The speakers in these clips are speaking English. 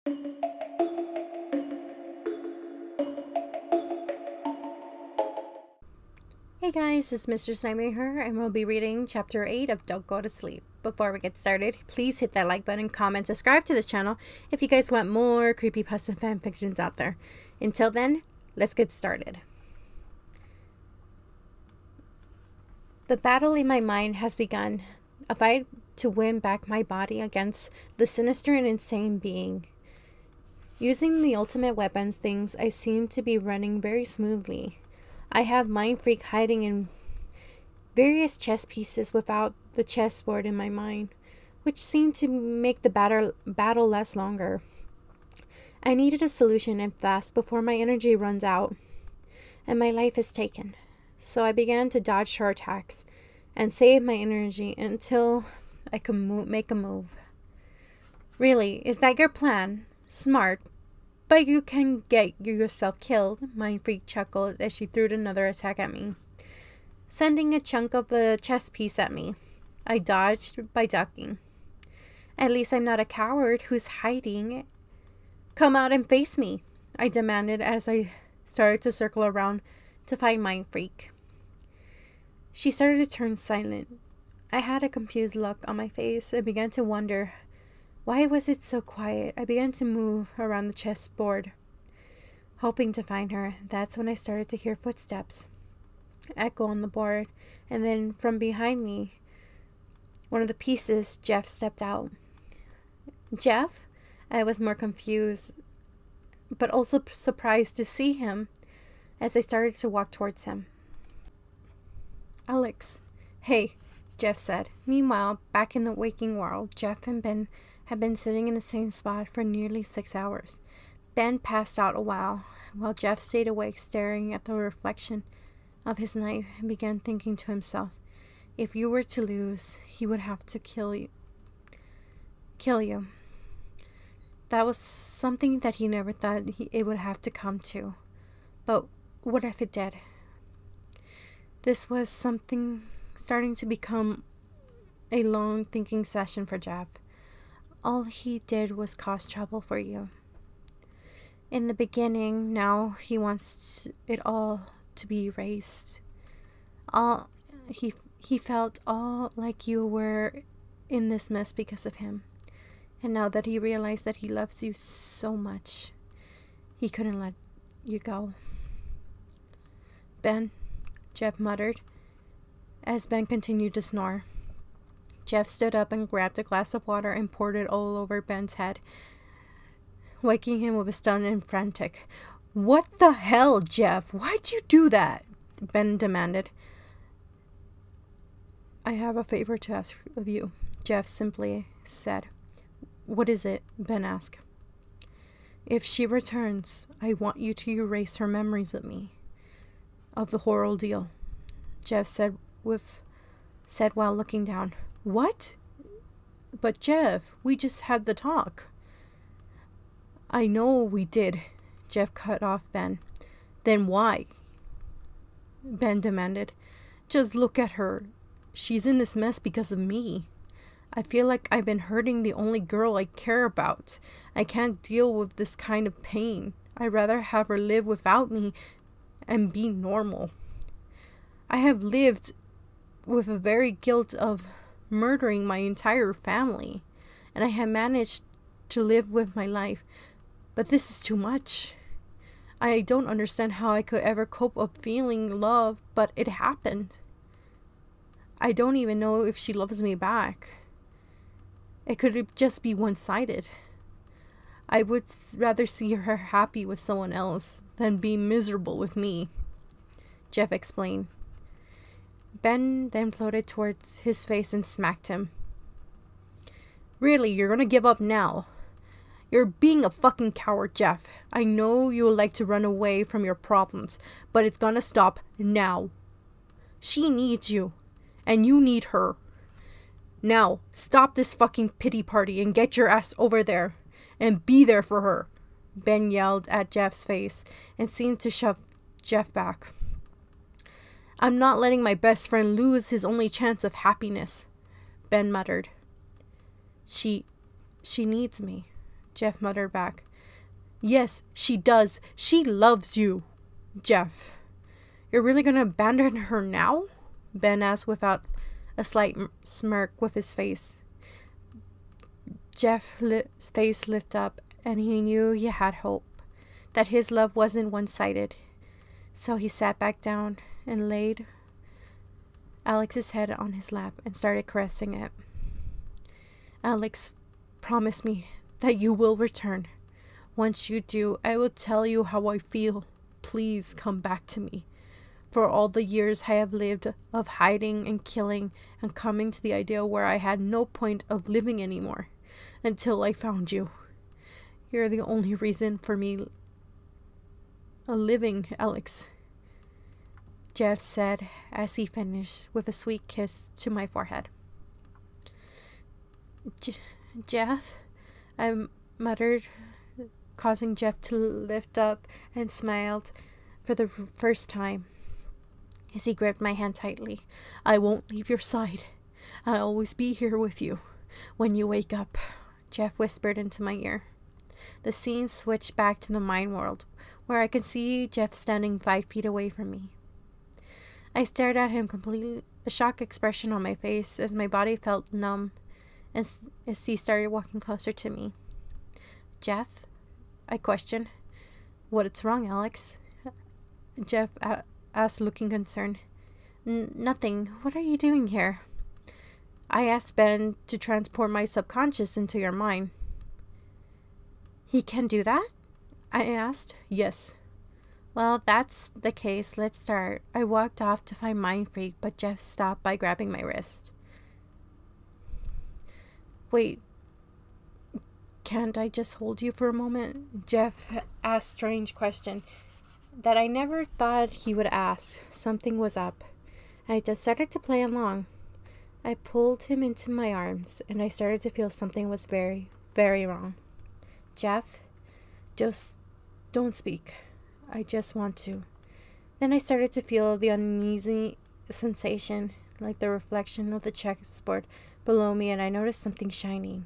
Hey guys, it's Mr. Nightmare here, and we'll be reading Chapter 8 of Don't Go to Sleep. Before we get started, please hit that like button, comment, subscribe to this channel if you guys want more creepypasta fanfictions out there. Until then, let's get started. The battle in my mind has begun, a fight to win back my body against the sinister and insane being. Using the ultimate weapons things, I seem to be running very smoothly. I have Mind Freak hiding in various chess pieces without the chessboard in my mind, which seemed to make the battle last longer. I needed a solution and fast before my energy runs out and my life is taken. So I began to dodge her attacks and save my energy until I could make a move. Really, is that your plan? Smart. But you can get yourself killed, Mind Freak chuckled as she threw another attack at me, sending a chunk of the chess piece at me. I dodged by ducking. At least I'm not a coward who's hiding. Come out and face me, I demanded as I started to circle around to find Mind Freak. She started to turn silent. I had a confused look on my face and began to wonder, why was it so quiet? I began to move around the chessboard, hoping to find her. That's when I started to hear footsteps echo on the board, and then from behind me, one of the pieces, Jeff stepped out. Jeff? I was more confused, but also surprised to see him as I started to walk towards him. Alex. Hey, Jeff said. Meanwhile, back in the waking world, Jeff and Ben had been sitting in the same spot for nearly 6 hours. Ben passed out a while Jeff stayed awake staring at the reflection of his knife and began thinking to himself, if you were to lose, he would have to kill you. That was something that he never thought it would have to come to. But what if it did? This was something starting to become a long thinking session for Jeff. All he did was cause trouble for you. In the beginning, now he wants it all to be erased. He felt all like you were in this mess because of him. And now that he realized that he loves you so much, he couldn't let you go. Ben, Jeff muttered, as Ben continued to snore. Jeff stood up and grabbed a glass of water and poured it all over Ben's head, waking him with a stun and frantic. What the hell, Jeff? Why'd you do that? Ben demanded. I have a favor to ask of you, Jeff simply said. What is it? Ben asked. If she returns, I want you to erase her memories of me, of the whole ordeal, Jeff said while looking down. What? But Jeff, we just had the talk. I know we did, Jeff cut off Ben. Then why? Ben demanded. Just look at her. She's in this mess because of me. I feel like I've been hurting the only girl I care about. I can't deal with this kind of pain. I'd rather have her live without me and be normal. I have lived with a very guilt of murdering my entire family, and I have managed to live with my life, but this is too much. I don't understand how I could ever cope of feeling love, but it happened. I don't even know if she loves me back. It could just be one-sided. I would rather see her happy with someone else than be miserable with me, Jeff explained. Ben then floated towards his face and smacked him. Really, you're gonna give up now? You're being a fucking coward, Jeff. I know you would like to run away from your problems, but it's gonna stop now. She needs you, and you need her. Now, stop this fucking pity party and get your ass over there and be there for her, Ben yelled at Jeff's face and seemed to shove Jeff back. I'm not letting my best friend lose his only chance of happiness, Ben muttered. She needs me, Jeff muttered back. Yes, she does. She loves you. Jeff. You're really gonna abandon her now? Ben asked without a slight smirk with his face. Jeff's face lit up, and he knew he had hope, that his love wasn't one-sided. So he sat back down and laid Alex's head on his lap and started caressing it. Alex, promise me that you will return. Once you do, I will tell you how I feel. Please come back to me. For all the years I have lived of hiding and killing and coming to the idea where I had no point of living anymore until I found you. You're the only reason for me living, Alex, Jeff said as he finished with a sweet kiss to my forehead. Jeff, I muttered, causing Jeff to lift up and smiled for the first time as he gripped my hand tightly. I won't leave your side. I'll always be here with you when you wake up, Jeff whispered into my ear. The scene switched back to the mind world, where I could see Jeff standing 5 feet away from me. I stared at him, completely a shocked expression on my face as my body felt numb as he started walking closer to me. Jeff? I questioned. What's wrong, Alex? Jeff asked, looking concerned. Nothing. What are you doing here? I asked Ben to transport my subconscious into your mind. He can do that? I asked. Yes. Well, if that's the case, let's start. I walked off to find Mind Freak, but Jeff stopped by grabbing my wrist. Wait, can't I just hold you for a moment? Jeff asked a strange question that I never thought he would ask. Something was up. I decided to play along. I pulled him into my arms, and I started to feel something was very, very wrong. Jeff, just don't speak. I just want to. Then I started to feel the uneasy sensation, like the reflection of the chessboard below me, and I noticed something shining.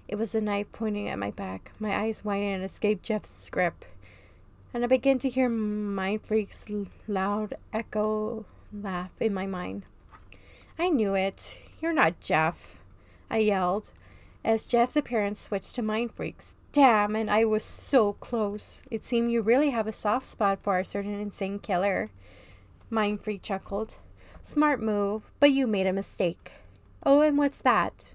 It was a knife pointing at my back. My eyes widened and escaped Jeff's grip, and I began to hear Mind Freak's loud echo laugh in my mind. I knew it. You're not Jeff, I yelled, as Jeff's appearance switched to Mind Freak's. Damn, and I was so close. It seemed you really have a soft spot for a certain insane killer. Mind Freak chuckled. Smart move, but you made a mistake. Oh, and what's that?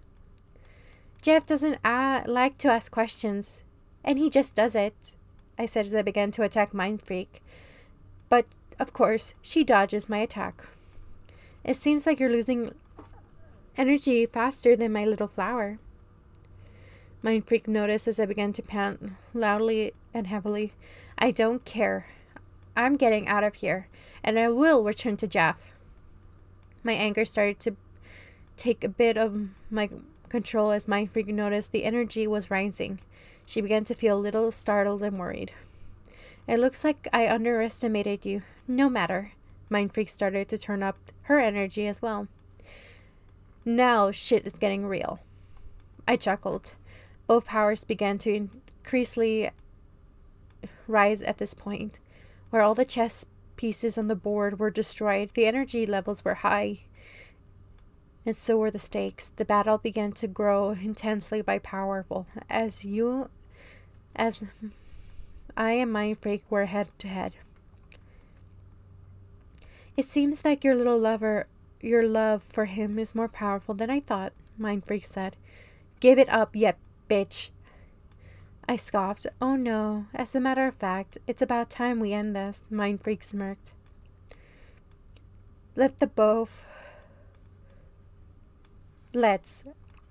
Jeff doesn't like to ask questions, and he just does it, I said as I began to attack Mind Freak. But, of course, she dodges my attack. It seems like you're losing energy faster than my little flower. Mind Freak noticed as I began to pant loudly and heavily. I don't care. I'm getting out of here, and I will return to Jeff. My anger started to take a bit of my control as Mind Freak noticed the energy was rising. She began to feel a little startled and worried. It looks like I underestimated you. No matter. Mind Freak started to turn up her energy as well. Now shit is getting real. I chuckled. Both powers began to increasingly rise at this point. Where all the chess pieces on the board were destroyed, the energy levels were high, and so were the stakes. The battle began to grow intensely by powerful, as I and Mind Freak were head to head. It seems like your love for him is more powerful than I thought, Mind Freak said. Give it up, you bitch. I scoffed. Oh no, as a matter of fact, it's about time we end this, Mind Freak smirked. Let's.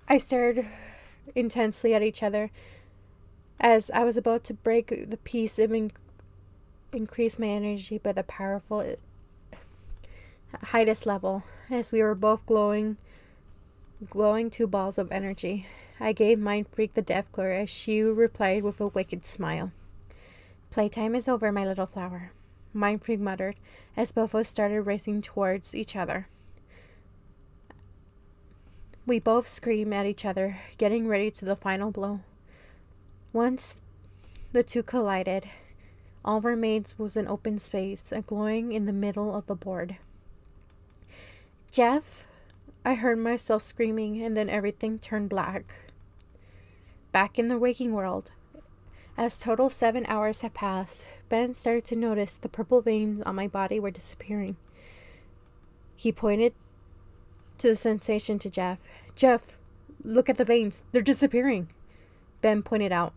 I stared intensely at each other as I was about to break the peace and increase my energy by the powerful highest level, as we were both glowing 2 balls of energy. I gave Mind Freak the death glare as she replied with a wicked smile. Playtime is over, my little flower, Mind Freak muttered as both of us started racing towards each other. We both screamed at each other, getting ready to the final blow. Once the two collided, all remained was an open space, glowing in the middle of the board. Jeff, I heard myself screaming, and then everything turned black. Back in the waking world, as total 7 hours had passed, Ben started to notice the purple veins on my body were disappearing. He pointed to the sensation to Jeff. Jeff, look at the veins. They're disappearing. Ben pointed out.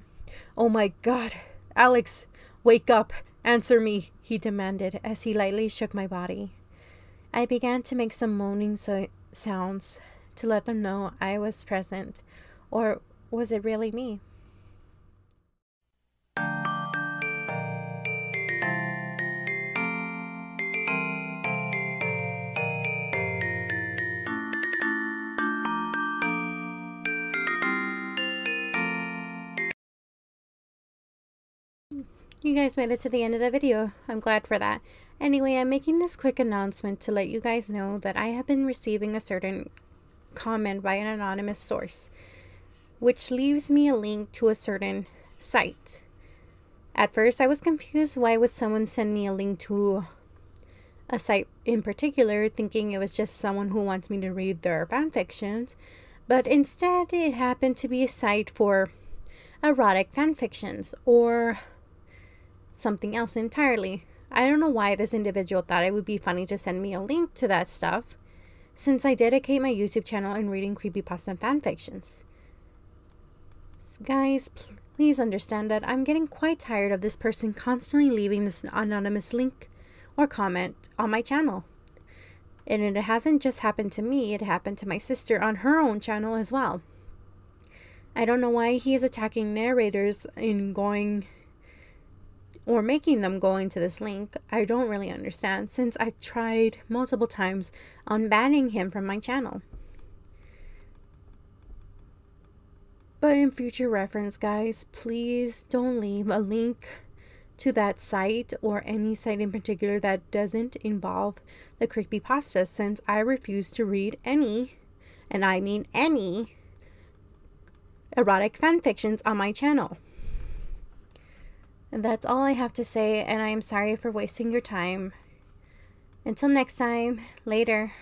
Oh my God. Alex, wake up. Answer me, he demanded as he lightly shook my body. I began to make some moaning sounds to let them know I was present. Or was it really me? You guys made it to the end of the video. I'm glad for that. Anyway, I'm making this quick announcement to let you guys know that I have been receiving a certain comment by an anonymous source, which leaves me a link to a certain site. At first, I was confused. Why would someone send me a link to a site in particular, thinking it was just someone who wants me to read their fan fictions, but instead it happened to be a site for erotic fan fictions or something else entirely. I don't know why this individual thought it would be funny to send me a link to that stuff, since I dedicate my YouTube channel in reading creepypasta and fanfictions. So guys, please understand that I'm getting quite tired of this person constantly leaving this anonymous link or comment on my channel. And it hasn't just happened to me, it happened to my sister on her own channel as well. I don't know why he is attacking narrators in going or making them go into this link. I don't really understand, since I tried multiple times on banning him from my channel. But in future reference, guys, please don't leave a link to that site or any site in particular that doesn't involve the creepypasta, since I refuse to read any, and I mean any, erotic fanfictions on my channel. And that's all I have to say, and I am sorry for wasting your time. Until next time, later.